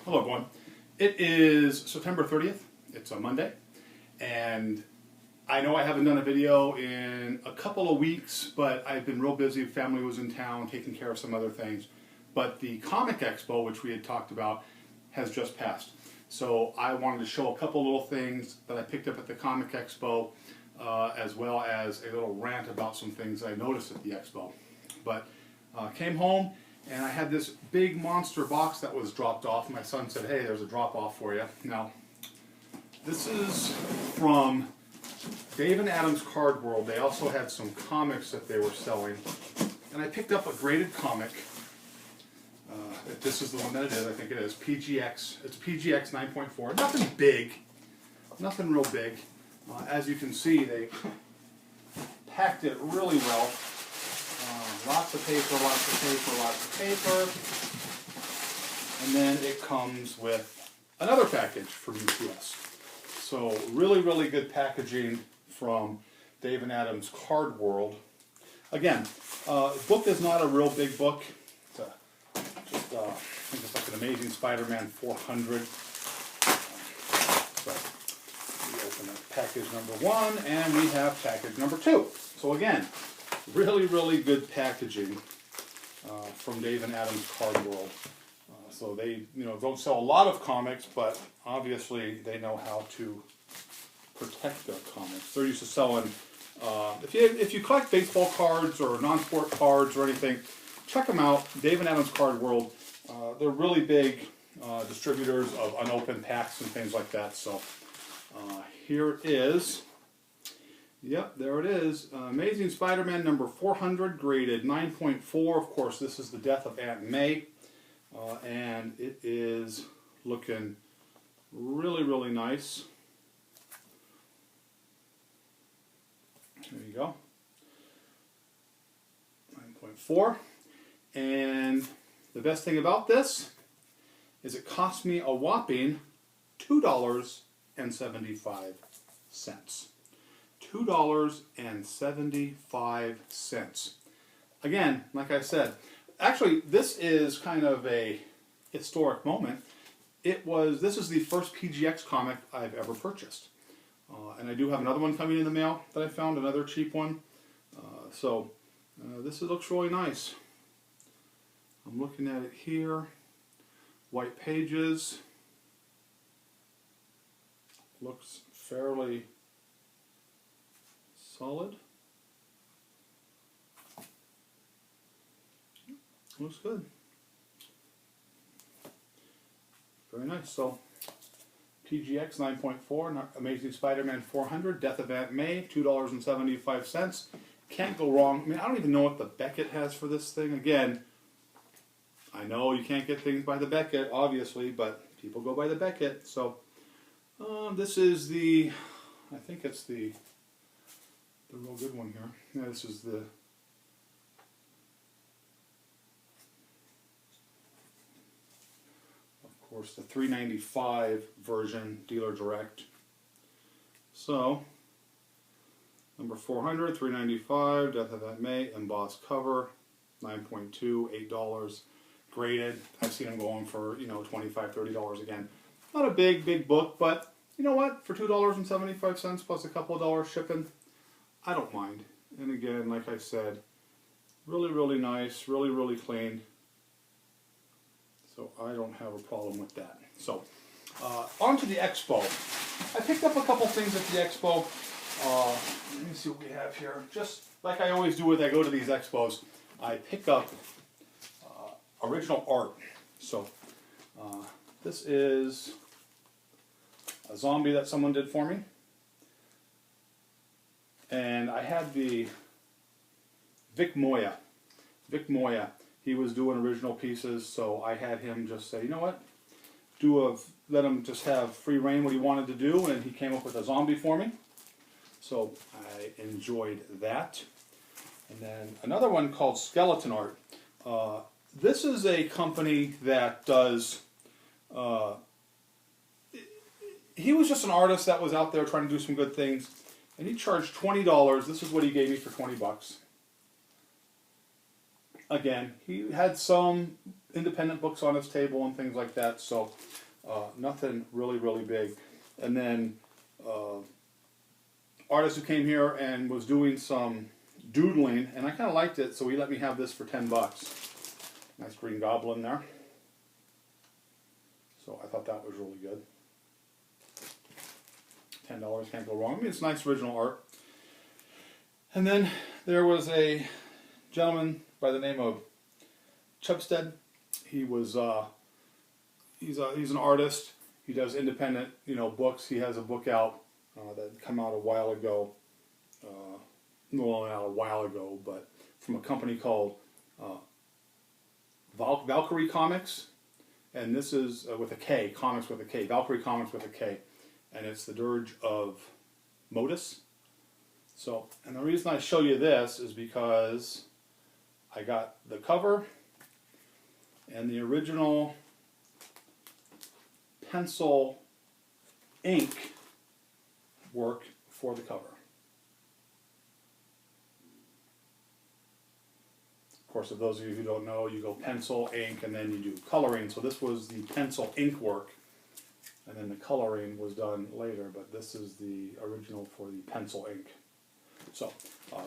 Hello everyone. It is September 30th. It's a Monday, and I know I haven't done a video in a couple of weeks, but I've been real busy. Family was in town taking care of some other things. But the comic expo, which we had talked about, has just passed. So I wanted to show a couple little things that I picked up at the comic expo, as well as a little rant about some things I noticed at the expo. But came home, and I had this big monster box that was dropped off. My son said, hey, there's a drop off for you. Now, this is from Dave and Adam's Card World. They also had some comics that they were selling. And I picked up a graded comic. If this is the one that it is, I think it is. PGX. It's PGX 9.4. Nothing big. Nothing real big. As you can see, they packed it really well. Lots of paper, lots of paper, lots of paper. And then it comes with another package from UPS. So really, really good packaging from Dave and Adam's Card World. Again, the book is not a real big book. It's I think it's like an Amazing Spider-Man 400. So we open up package number 1, and we have package number 2. So again, really, really good packaging from Dave and Adam's Card World. So they, don't sell a lot of comics, but obviously they know how to protect their comics. They're used to selling. If you collect baseball cards or non-sport cards or anything, check them out. Dave and Adam's Card World. They're really big distributors of unopened packs and things like that. So here it is. Yep, there it is. Amazing Spider-Man number 400, graded 9.4. Of course, this is the death of Aunt May. And it is looking really, really nice. There you go. 9.4. And the best thing about this is it cost me a whopping $2.75. $2.75. Again, like I said, actually this is kind of a historic moment. This is the first PGX comic I've ever purchased. And I do have another one coming in the mail that I found, another cheap one. This looks really nice. I'm looking at it here. White pages. Looks fairly solid. Looks good. Very nice. So, PGX 9.4, Amazing Spider-Man 400, Death of Aunt May, $2.75. Can't go wrong. I mean, I don't even know what the Beckett has for this thing. Again, I know you can't get things by the Beckett, obviously, but people go by the Beckett. So, this is the, I think it's the real good one here. Yeah, this is the, of course, the $3.95 version, dealer direct. So, number 400, $3.95, Death of Aunt May, embossed cover, 9.2, $8, graded. I've seen them going for, $25, $30 again. Not a big book, but you know what? For $2.75 plus a couple of dollars shipping, I don't mind. And again, like I said, really, really nice, really, really clean. So I don't have a problem with that. So, on to the expo. I picked up a couple things at the expo. Let me see what we have here. Just like I always do when I go to these expos, I pick up original art. So, this is a zombie that someone did for me. And I had the Vic Moya. He was doing original pieces, so I had him just say, you know what? Let him just have free reign what he wanted to do, and he came up with a zombie for me. So I enjoyed that. And then another one called Skeleton Art. This is a company that does, he was just an artist that was out there trying to do some good things. And he charged $20. This is what he gave me for $20. Again, he had some independent books on his table and things like that. So nothing really big. And then artist who came here and was doing some doodling, and I kind of liked it, so he let me have this for $10. Nice green goblin there. So I thought that was really good. $10, can't go wrong. I mean, it's nice original art. And then there was a gentleman by the name of Chubstead. He was he's an artist. He does independent, books. He has a book out that came out a while ago. Well, not a while ago, but from a company called Valkyrie Comics, and this is with a K, Comics with a K, Valkyrie Comics with a K, and it's the Dirge of Modus. So, and the reason I show you this is because I got the cover and the original pencil ink work for the cover. Of course, if those of you who don't know, you go pencil, ink, and then you do coloring. So this was the pencil ink work, and then the coloring was done later, but this is the original for the pencil ink. So,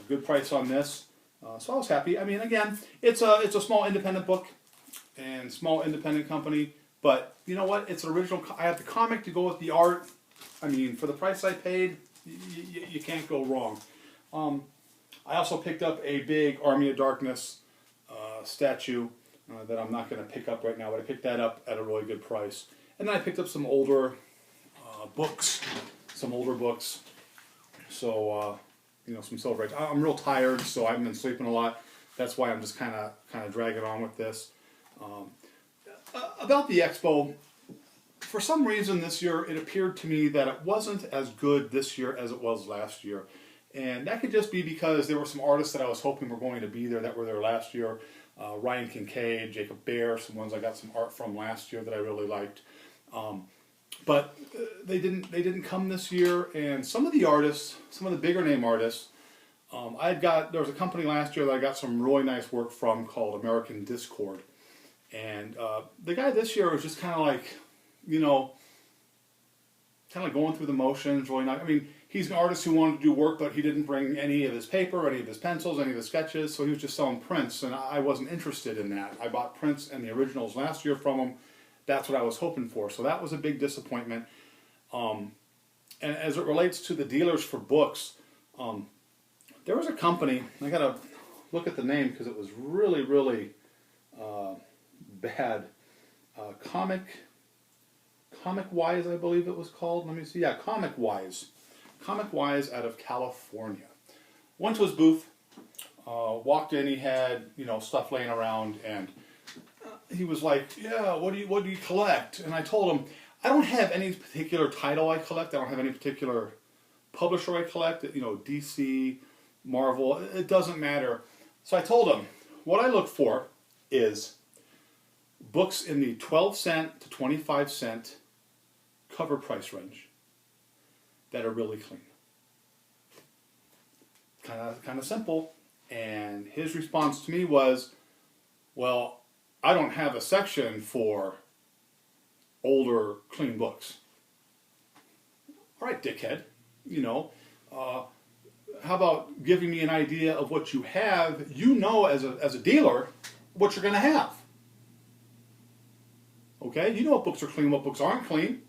good price on this. So I was happy. I mean, again, it's a small independent book and small independent company, but you know what? It's an original. I have the comic to go with the art. I mean, for the price I paid, you can't go wrong. I also picked up a big Army of Darkness statue that I'm not going to pick up right now, but I picked that up at a really good price. And then I picked up some older books, So, some silver age. I'm real tired, so I haven't been sleeping a lot. That's why I'm just kind of dragging on with this. About the expo, for some reason this year it appeared to me that it wasn't as good this year as it was last year. And that could just be because there were some artists that I was hoping were going to be there that were there last year. Ryan Kincaid, Jacob Bear, some ones I got some art from last year that I really liked. But they didn't come this year, and some of the artists, some of the bigger name artists, there was a company last year that I got some really nice work from called American Discord. And the guy this year was just kind of like, going through the motions, really not. I mean, he's an artist who wanted to do work, but he didn't bring any of his paper, any of his pencils, any of his sketches, so he was just selling prints, and I wasn't interested in that. I bought prints and the originals last year from him. That's what I was hoping for, so that was a big disappointment. And as it relates to the dealers for books, there was a company, I gotta look at the name because it was really bad. Comic Wise, I believe it was called. Let me see. Yeah, Comic Wise out of California. Went to his booth, walked in. He had stuff laying around, and he was like, "Yeah, what do you collect?" And I told him, I don't have any particular title I collect. I don't have any particular publisher I collect. DC, Marvel. It doesn't matter. So I told him what I look for is books in the 12-cent to 25-cent cover price range that are really clean. Kind of simple. And his response to me was, "Well, I don't have a section for older, clean books." All right, dickhead. How about giving me an idea of what you have? As a dealer, what you're going to have. Okay? You know what books are clean, what books aren't clean.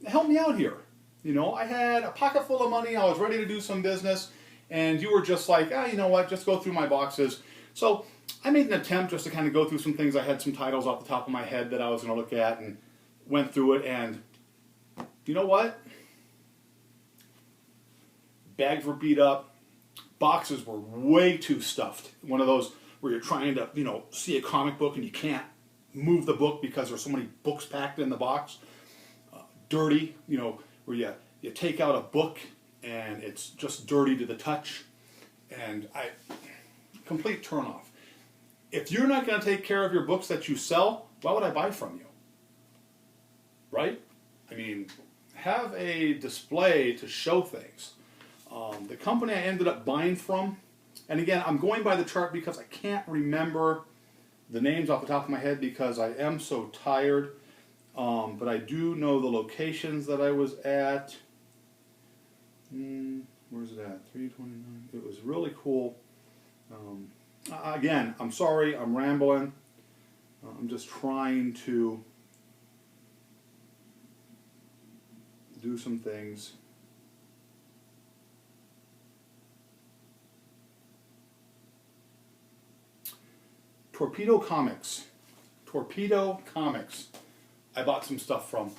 Help me out here. I had a pocket full of money. I was ready to do some business. And you were just like, you know what? Just go through my boxes. So I made an attempt just to kind of go through some things. I had some titles off the top of my head that I was going to look at and went through it. And you know what? Bags were beat up. Boxes were way too stuffed. One of those where you're trying to, see a comic book and you can't move the book because there's so many books packed in the box. Dirty, where you take out a book and it's just dirty to the touch. And complete turn off. If you're not going to take care of your books that you sell, why would I buy from you? Right? I mean, have a display to show things. The company I ended up buying from, and again, I'm going by the chart because I can't remember the names off the top of my head because I am so tired. But I do know the locations that I was at. Where's it at? 329. It was really cool. Again, I'm sorry, I'm rambling. I'm just trying to do some things. Torpedo Comics. Torpedo Comics. I bought some stuff from.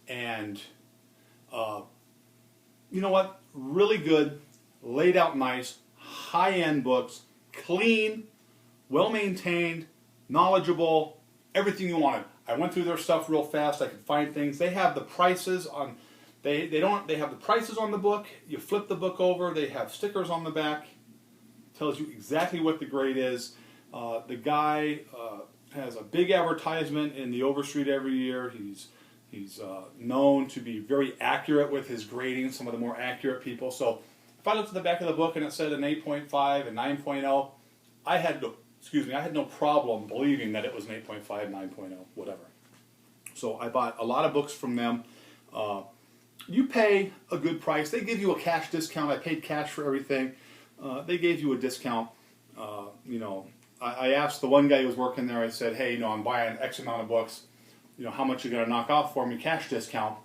And you know what? Really good, laid out nice, high-end books, clean, well-maintained, knowledgeable, everything you wanted. I went through their stuff real fast. I could find things. They have the prices on. They have the prices on the book. You flip the book over. They have stickers on the back. Tells you exactly what the grade is. The guy has a big advertisement in the Overstreet every year. He's known to be very accurate with his grading, some of the more accurate people. So if I looked at the back of the book and it said an 8.5 and 9.0, I had no problem believing that it was an 8.5, 9.0, whatever. So I bought a lot of books from them. You pay a good price. They give you a cash discount. I paid cash for everything. They gave you a discount. I asked the one guy who was working there, I said, hey, I'm buying X amount of books. How much you going to knock off for me, cash discount?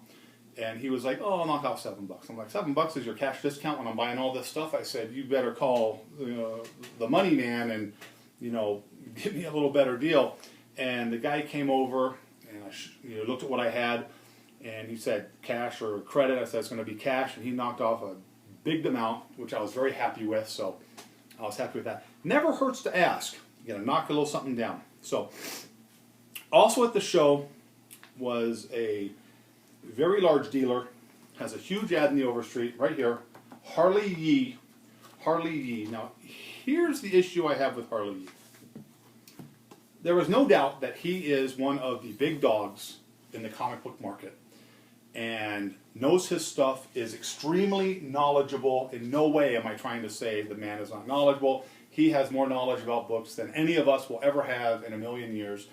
And he was like, oh, I'll knock off $7. I'm like, $7 is your cash discount when I'm buying all this stuff? I said, you better call the money man and, give me a little better deal. And the guy came over and I looked at what I had and he said, cash or credit? I said, it's going to be cash. And he knocked off a big amount, which I was very happy with. So I was happy with that. Never hurts to ask. You got to knock a little something down. So also at the show was a very large dealer, has a huge ad in the Overstreet, right here, Harley Yee. Harley Yee. Now, here's the issue I have with Harley Yee. There is no doubt that he is one of the big dogs in the comic book market and knows his stuff, is extremely knowledgeable. In no way am I trying to say the man is not knowledgeable. He has more knowledge about books than any of us will ever have in a million years.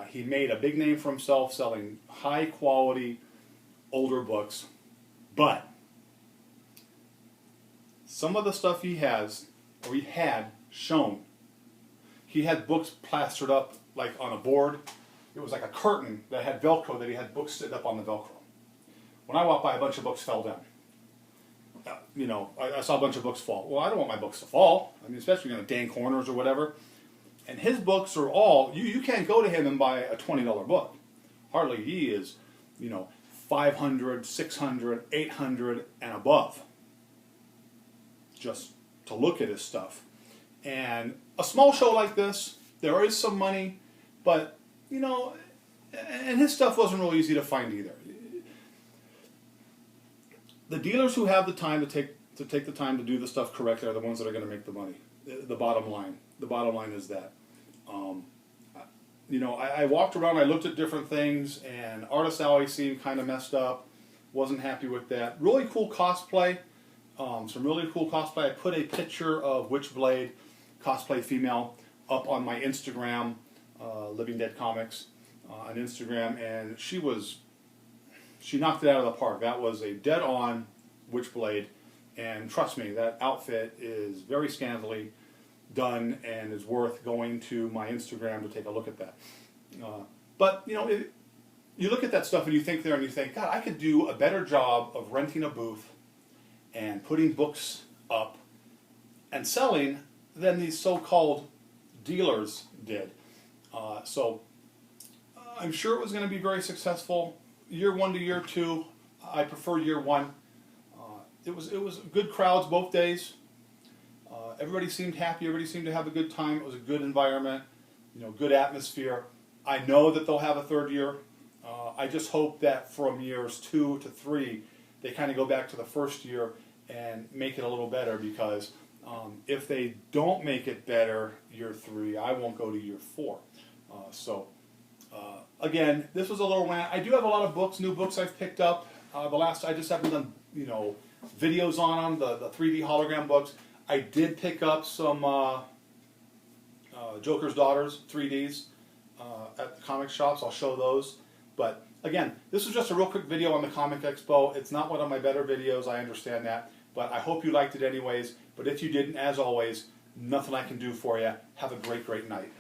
He made a big name for himself selling high-quality, older books. But some of the stuff he has, or he had, shown. He had books plastered up like on a board. It was like a curtain that had Velcro that he had books sitting up on the Velcro. When I walked by, a bunch of books fell down. I saw a bunch of books fall. Well, I don't want my books to fall. I mean, especially dang corners or whatever. And his books are all, you can't go to him and buy a $20 book. Harley Yee is, $500, $600, $800 and above. Just to look at his stuff. And a small show like this, there is some money, but, and his stuff wasn't real easy to find either. The dealers who have the time to take the time to do the stuff correctly are the ones that are going to make the money. The bottom line. The bottom line is that. I walked around, I looked at different things, and Artist Alley seemed kind of messed up. Wasn't happy with that. Really cool cosplay. Some really cool cosplay. I put a picture of Witchblade, cosplay female, up on my Instagram, Living Dead Comics, on Instagram, and she knocked it out of the park. That was a dead-on Witchblade, and trust me, that outfit is very scantily done and is worth going to my Instagram to take a look at that. But you look at that stuff and you think there and you think, God, I could do a better job of renting a booth and putting books up and selling than these so-called dealers did. So I'm sure it was going to be very successful. Year 1 to year 2, I prefer year 1. It was good crowds both days. Everybody seemed happy. Everybody seemed to have a good time. It was a good environment, good atmosphere. I know that they'll have a third year. I just hope that from years 2 to 3, they kind of go back to the first year and make it a little better, because if they don't make it better year 3, I won't go to year 4. Again, this was a little rant. I do have a lot of books, new books I've picked up. I just haven't done, videos on them, the 3D hologram books. I did pick up some Joker's Daughters 3Ds at the comic shops. I'll show those. But again, this was just a real quick video on the Comic Expo. It's not one of my better videos, I understand that. But I hope you liked it anyways. But if you didn't, as always, nothing I can do for you. Have a great, great night.